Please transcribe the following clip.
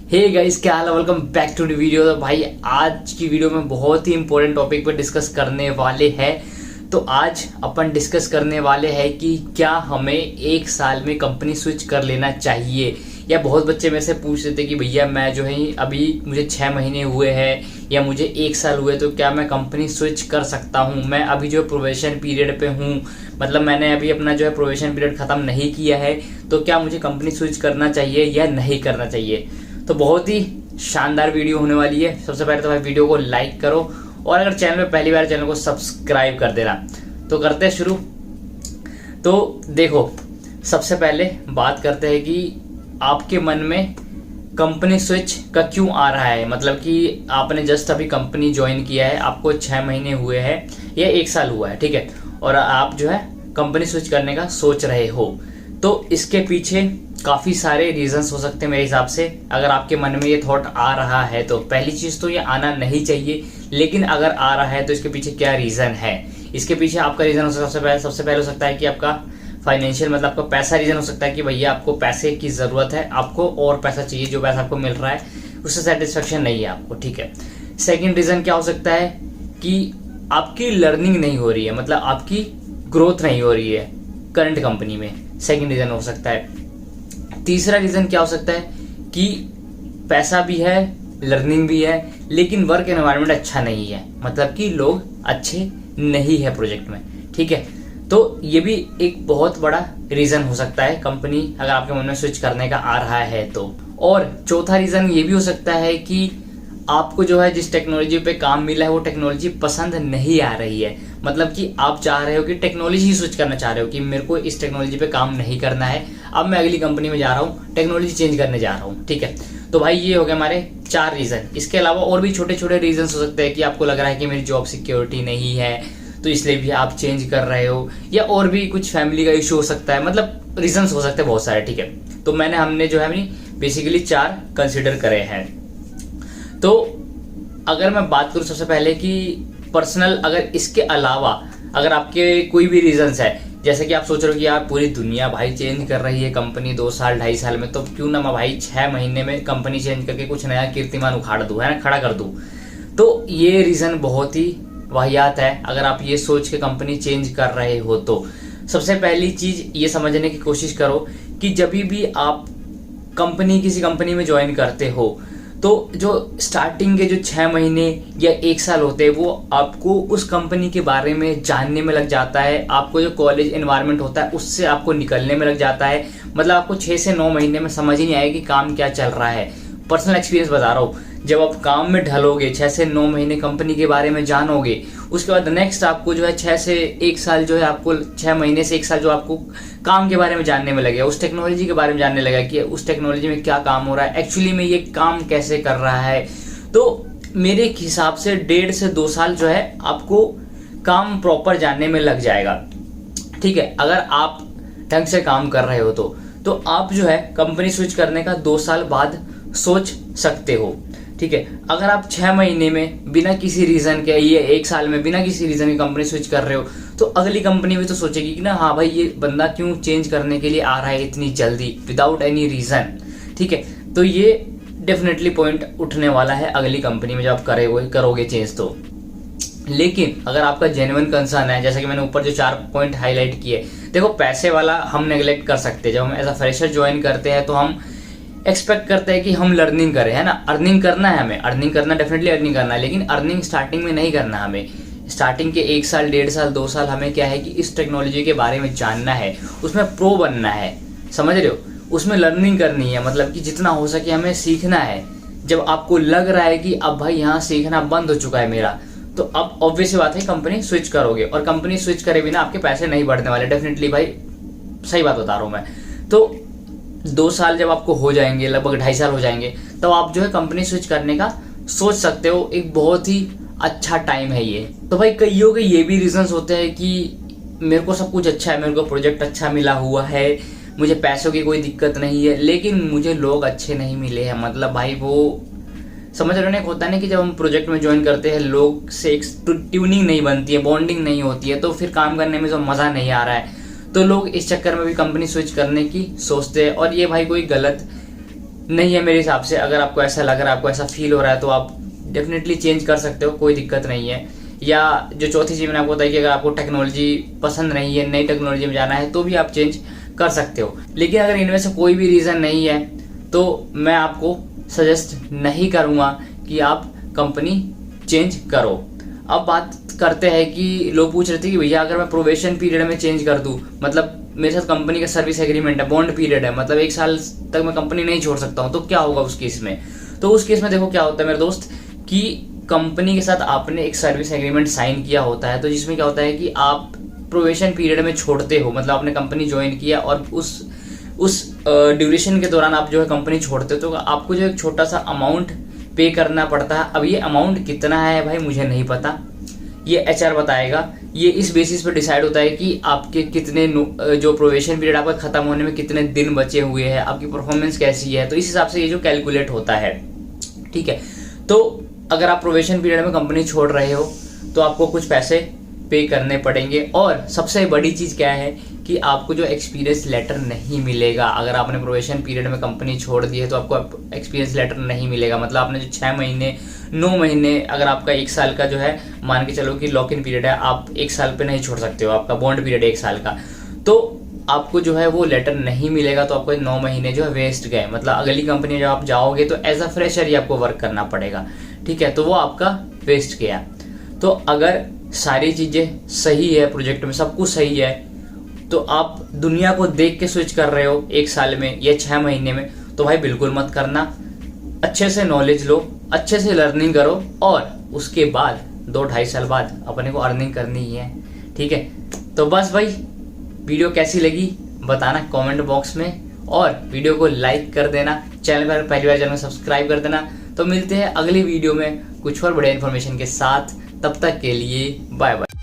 Hey guys, क्या हाल है। Welcome back to new video. तो भाई आज की वीडियो में बहुत ही इंपॉर्टेंट टॉपिक पर डिस्कस करने वाले हैं। तो आज अपन डिस्कस करने वाले हैं कि क्या हमें एक साल में कंपनी स्विच कर लेना चाहिए। या बहुत बच्चे मेरे से पूछ रहे थे कि भैया मैं जो है अभी मुझे 6 महीने हुए हैं या मुझे 1 साल हुए, तो क्या मैं कंपनी स्विच कर सकता हूँ। मैं अभी जो प्रोबेशन पीरियड पे हूँ, मतलब मैंने अभी अपना जो है प्रोबेशन पीरियड ख़त्म नहीं किया है, तो क्या मुझे कंपनी स्विच करना चाहिए या नहीं करना चाहिए। तो बहुत ही शानदार वीडियो होने वाली है। सबसे पहले तो भाई वीडियो को लाइक करो और अगर चैनल में पहली बार चैनल को सब्सक्राइब कर देना। तो करते हैं शुरू। तो देखो, सबसे पहले बात करते हैं कि आपके मन में कंपनी स्विच का क्यों आ रहा है। मतलब कि आपने जस्ट अभी कंपनी ज्वाइन किया है, आपको 6 महीने हुए हैं या 1 साल हुआ है, ठीक है, और आप जो है कंपनी स्विच करने का सोच रहे हो। तो इसके पीछे काफ़ी सारे रीजंस हो सकते हैं मेरे हिसाब से। अगर आपके मन में ये थॉट आ रहा है तो पहली चीज़ तो ये आना नहीं चाहिए, लेकिन अगर आ रहा है तो इसके पीछे क्या रीज़न है। इसके पीछे आपका रीज़न हो सकता है, सबसे पहले हो सकता है कि आपका फाइनेंशियल, मतलब आपका पैसा रीज़न हो सकता है कि भैया आपको पैसे की ज़रूरत है, आपको और पैसा चाहिए, जो पैसा आपको मिल रहा है उससे सेटिस्फेक्शन नहीं है आपको, ठीक है। सेकेंड रीज़न क्या हो सकता है कि आपकी लर्निंग नहीं हो रही है, मतलब आपकी ग्रोथ नहीं हो रही है करंट कंपनी में। सेकेंड रीज़न हो सकता है। तीसरा रीज़न क्या हो सकता है कि पैसा भी है, लर्निंग भी है, लेकिन वर्क एनवायरनमेंट अच्छा नहीं है, मतलब कि लोग अच्छे नहीं है प्रोजेक्ट में, ठीक है। तो ये भी एक बहुत बड़ा रीज़न हो सकता है कंपनी अगर आपके मन में स्विच करने का आ रहा है तो। और चौथा रीज़न ये भी हो सकता है कि आपको जो है जिस टेक्नोलॉजी पे काम मिला है वो टेक्नोलॉजी पसंद नहीं आ रही है। मतलब कि आप चाह रहे हो कि टेक्नोलॉजी स्विच करना चाह रहे हो कि मेरे को इस टेक्नोलॉजी पे काम नहीं करना है, अब मैं अगली कंपनी में जा रहा हूँ, टेक्नोलॉजी चेंज करने जा रहा हूँ, ठीक है। तो भाई ये हो गए हमारे 4 रीज़न। इसके अलावा और भी छोटे छोटे रीजन हो सकते हैं कि आपको लग रहा है कि मेरी जॉब सिक्योरिटी नहीं है तो इसलिए भी आप चेंज कर रहे हो, या और भी कुछ फैमिली का इशू हो सकता है, मतलब रीजन हो सकते हैं बहुत सारे, ठीक है। तो हमने जो है बेसिकली 4 कंसिडर करे हैं। तो अगर मैं बात करूं सबसे पहले कि पर्सनल, अगर इसके अलावा अगर आपके कोई भी रीजंस है, जैसे कि आप सोच रहे हो कि यार पूरी दुनिया भाई चेंज कर रही है कंपनी 2 साल 2.5 साल में, तो क्यों ना मैं भाई 6 महीने में कंपनी चेंज करके कुछ नया कीर्तिमान उखाड़ दूं, है ना, खड़ा कर दूं। तो ये रीजन बहुत ही वाहियात है अगर आप ये सोच के कंपनी चेंज कर रहे हो तो। सबसे पहली चीज ये समझने की कोशिश करो कि जब भी आप किसी कंपनी में ज्वाइन करते हो तो जो स्टार्टिंग के जो 6 महीने या 1 साल होते हैं वो आपको उस कंपनी के बारे में जानने में लग जाता है। आपको जो कॉलेज एनवायरनमेंट होता है उससे आपको निकलने में लग जाता है। मतलब आपको 6 से 9 महीने में समझ ही नहीं आएगी काम क्या चल रहा है। पर्सनल एक्सपीरियंस बता रहा हूँ, जब आप काम में ढलोगे, 6 से 9 महीने कंपनी के बारे में जानोगे, उसके बाद नेक्स्ट आपको जो है 6 से 1 साल जो है आपको 6 महीने से 1 साल जो आपको काम के बारे में जानने में लगेगा, उस टेक्नोलॉजी के बारे में जानने लगा कि उस टेक्नोलॉजी में क्या काम हो रहा है, एक्चुअली में ये काम कैसे कर रहा है। तो मेरे हिसाब से 1.5 से 2 साल जो है आपको काम प्रॉपर जानने में लग जाएगा, ठीक है। अगर आप ढंग से काम कर रहे हो तो आप जो है कंपनी स्विच करने का 2 साल बाद सोच सकते हो, ठीक है। अगर आप 6 महीने में बिना किसी रीजन के, ये 1 साल में बिना किसी रीजन की कंपनी स्विच कर रहे हो, तो अगली कंपनी भी तो सोचेगी कि ना हाँ भाई ये बंदा क्यों चेंज करने के लिए आ रहा है इतनी जल्दी विदाउट एनी रीजन, ठीक है। तो ये डेफिनेटली पॉइंट उठने वाला है अगली कंपनी में जब आप करोगे चेंज तो। लेकिन अगर आपका जेन्युइन कंसर्न है, जैसे कि मैंने ऊपर जो 4 पॉइंट हाईलाइट किए, देखो पैसे वाला हम नेग्लेक्ट कर सकते हैं। जब हम एज अ फ्रेशर ज्वाइन करते हैं तो हम एक्सपेक्ट करते हैं कि हम लर्निंग करें, है ना, अर्निंग करना है, हमें अर्निंग करना, डेफिनेटली अर्निंग करना है, लेकिन अर्निंग स्टार्टिंग में नहीं करना। हमें स्टार्टिंग के 1 साल 1.5 साल 2 साल हमें क्या है कि इस टेक्नोलॉजी के बारे में जानना है, उसमें प्रो बनना है, समझ रहे हो, उसमें लर्निंग करनी है, मतलब कि जितना हो सके हमें सीखना है। जब आपको लग रहा है कि अब भाई यहाँ सीखना बंद हो चुका है मेरा, तो अब ऑब्वियस बात है कंपनी स्विच करोगे, और कंपनी स्विच करे बिना आपके पैसे नहीं बढ़ने वाले, डेफिनेटली भाई, सही बात बता रहा हूँ मैं। तो 2 साल जब आपको हो जाएंगे, लगभग 2.5 साल हो जाएंगे, तो आप जो है कंपनी स्विच करने का सोच सकते हो। एक बहुत ही अच्छा टाइम है ये। तो भाई कईयों के ये भी रीजंस होते हैं कि मेरे को सब कुछ अच्छा है, मेरे को प्रोजेक्ट अच्छा मिला हुआ है, मुझे पैसों की कोई दिक्कत नहीं है, लेकिन मुझे लोग अच्छे नहीं मिले हैं। मतलब भाई वो समझ रहे हो ना, होता है ना कि जब हम प्रोजेक्ट में ज्वाइन करते हैं लोग से एक ट्यूनिंग नहीं बनती है, बॉन्डिंग नहीं होती है, तो फिर काम करने में जो मज़ा नहीं आ रहा है, तो लोग इस चक्कर में भी कंपनी स्विच करने की सोचते हैं। और ये भाई कोई गलत नहीं है मेरे हिसाब से। अगर आपको ऐसा लग रहा है, आपको ऐसा फील हो रहा है, तो आप डेफिनेटली चेंज कर सकते हो, कोई दिक्कत नहीं है। या जो चौथी चीज़ मैंने आपको बताई कि अगर आपको टेक्नोलॉजी पसंद नहीं है, नई टेक्नोलॉजी में जाना है, तो भी आप चेंज कर सकते हो। लेकिन अगर इनमें से कोई भी रीज़न नहीं है तो मैं आपको सजेस्ट नहीं करूँगा कि आप कंपनी चेंज करो। अब बात करते हैं कि लोग पूछ रहे थे कि भैया अगर मैं प्रोबेशन पीरियड में चेंज कर दूं, मतलब मेरे साथ कंपनी का सर्विस एग्रीमेंट है, बॉन्ड पीरियड है, मतलब 1 साल तक मैं कंपनी नहीं छोड़ सकता हूं, तो क्या होगा उस केस में? तो उस केस में देखो क्या होता है मेरे दोस्त, कि कंपनी के साथ आपने एक सर्विस एग्रीमेंट साइन किया होता है, तो जिसमें क्या होता है कि आप प्रोबेशन पीरियड में छोड़ते हो, मतलब आपने कंपनी ज्वाइन किया और उस ड्यूरेशन के दौरान आप जो है कंपनी छोड़ते हो, तो आपको जो एक छोटा सा अमाउंट पे करना पड़ता है। अब ये अमाउंट कितना है भाई मुझे नहीं पता, ये एचआर बताएगा। ये इस बेसिस पे डिसाइड होता है कि आपके कितने जो प्रोबेशन पीरियड आपका खत्म होने में कितने दिन बचे हुए हैं, आपकी परफॉर्मेंस कैसी है, तो इस हिसाब से ये जो कैलकुलेट होता है, ठीक है। तो अगर आप प्रोबेशन पीरियड में कंपनी छोड़ रहे हो तो आपको कुछ पैसे पे करने पड़ेंगे। और सबसे बड़ी चीज़ क्या है कि आपको जो एक्सपीरियंस लेटर नहीं मिलेगा। अगर आपने प्रोबेशन पीरियड में कंपनी छोड़ दी है तो आपको एक्सपीरियंस लेटर नहीं मिलेगा। मतलब आपने जो 6 महीने 9 महीने, अगर आपका 1 साल का जो है, मान के चलो कि लॉक इन पीरियड है, आप 1 साल पे नहीं छोड़ सकते हो, आपका बॉन्ड पीरियड है 1 साल का, तो आपको जो है वो लेटर नहीं मिलेगा। तो आपको 9 महीने जो है वेस्ट गए। मतलब अगली कंपनी में जब आप जाओगे तो एज अ फ्रेशर ही आपको वर्क करना पड़ेगा, ठीक है, तो वो आपका वेस्ट गया। तो अगर सारी चीज़ें सही है, प्रोजेक्ट में सब कुछ सही है, तो आप दुनिया को देख के स्विच कर रहे हो 1 साल में या 6 महीने में, तो भाई बिल्कुल मत करना। अच्छे से नॉलेज लो, अच्छे से लर्निंग करो, और उसके बाद 2-2.5 साल बाद अपने को अर्निंग करनी ही है, ठीक है। तो बस भाई, वीडियो कैसी लगी बताना कमेंट बॉक्स में, और वीडियो को लाइक कर देना, चैनल पर पहली बार चैनल सब्सक्राइब कर देना। तो मिलते हैं अगली वीडियो में कुछ और बढ़िया इन्फॉर्मेशन के साथ, तब तक के लिए बाय बाय।